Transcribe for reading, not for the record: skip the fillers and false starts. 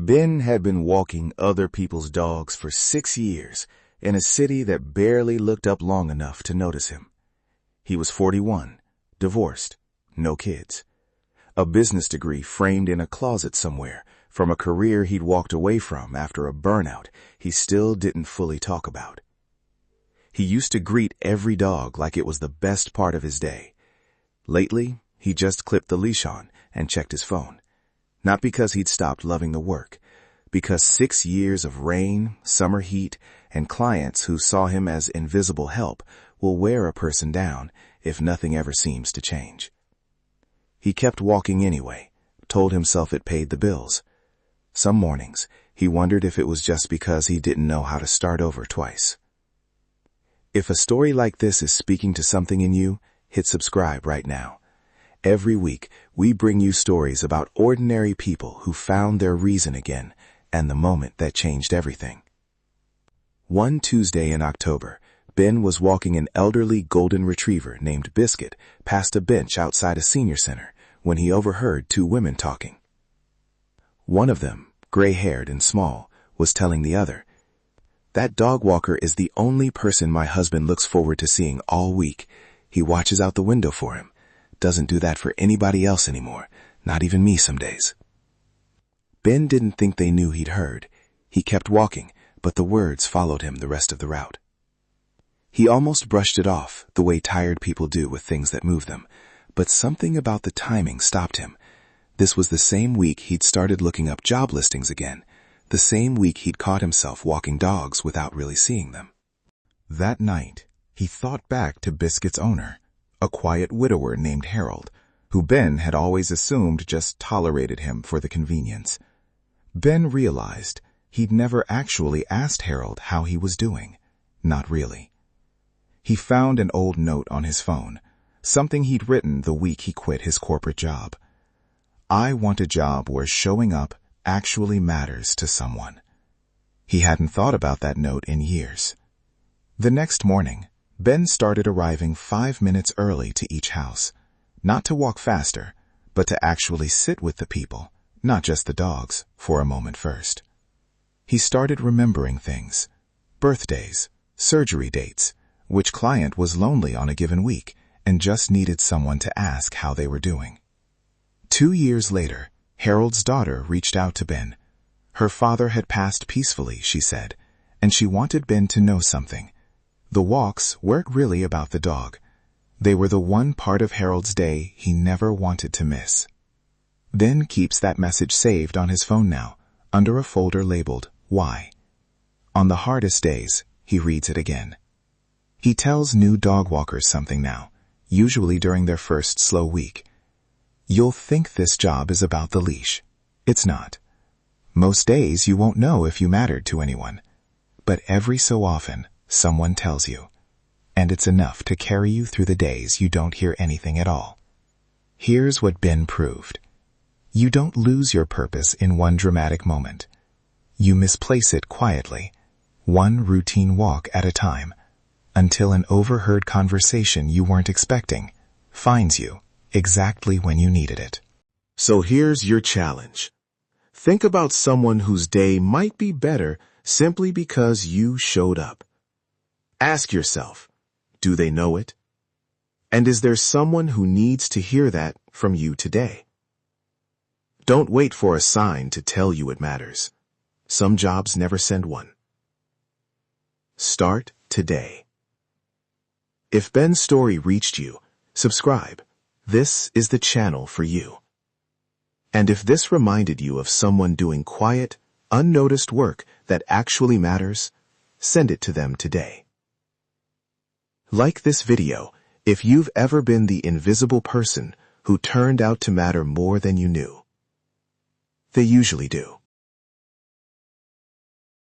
Ben had been walking other people's dogs for 6 years in a city that barely looked up long enough to notice him. He was 41, divorced, no kids. A business degree framed in a closet somewhere from a career he'd walked away from after a burnout he still didn't fully talk about. He used to greet every dog like it was the best part of his day. Lately, he just clipped the leash on and checked his phone. Not because he'd stopped loving the work, because 6 years of rain, summer heat, and clients who saw him as invisible help will wear a person down if nothing ever seems to change. He kept walking anyway, told himself it paid the bills. Some mornings, he wondered if it was just because he didn't know how to start over twice. If a story like this is speaking to something in you, hit subscribe right now. Every week, we bring you stories about ordinary people who found their reason again and the moment that changed everything. One Tuesday in October, Ben was walking an elderly golden retriever named Biscuit past a bench outside a senior center when he overheard two women talking. One of them, gray-haired and small, was telling the other, "That dog walker is the only person my husband looks forward to seeing all week. He watches out the window for him. Doesn't do that for anybody else anymore, not even me some days." Ben didn't think they knew he'd heard. He kept walking, but the words followed him the rest of the route. He almost brushed it off, the way tired people do with things that move them, but something about the timing stopped him. This was the same week he'd started looking up job listings again, the same week he'd caught himself walking dogs without really seeing them. That night, he thought back to Biscuit's owner, a quiet widower named Harold, who Ben had always assumed just tolerated him for the convenience. Ben realized he'd never actually asked Harold how he was doing. Not really. He found an old note on his phone, something he'd written the week he quit his corporate job. "I want a job where showing up actually matters to someone." He hadn't thought about that note in years. The next morning, Ben started arriving 5 minutes early to each house, not to walk faster, but to actually sit with the people, not just the dogs, for a moment first. He started remembering things: birthdays, surgery dates, which client was lonely on a given week and just needed someone to ask how they were doing. 2 years later, Harold's daughter reached out to Ben. Her father had passed peacefully, she said, and she wanted Ben to know something. The walks weren't really about the dog. They were the one part of Harold's day he never wanted to miss. Ben keeps that message saved on his phone now, under a folder labeled Why. On the hardest days, he reads it again. He tells new dog walkers something now, usually during their first slow week. You'll think this job is about the leash. It's not. Most days you won't know if you mattered to anyone. But every so often, someone tells you. And it's enough to carry you through the days you don't hear anything at all. Here's what Ben proved. You don't lose your purpose in one dramatic moment. You misplace it quietly, one routine walk at a time, until an overheard conversation you weren't expecting finds you exactly when you needed it. So here's your challenge. Think about someone whose day might be better simply because you showed up. Ask yourself, do they know it? And is there someone who needs to hear that from you today? Don't wait for a sign to tell you it matters. Some jobs never send one. Start today. If Ben's story reached you, subscribe. This is the channel for you. And if this reminded you of someone doing quiet, unnoticed work that actually matters, send it to them today. Like this video if you've ever been the invisible person who turned out to matter more than you knew. They usually do.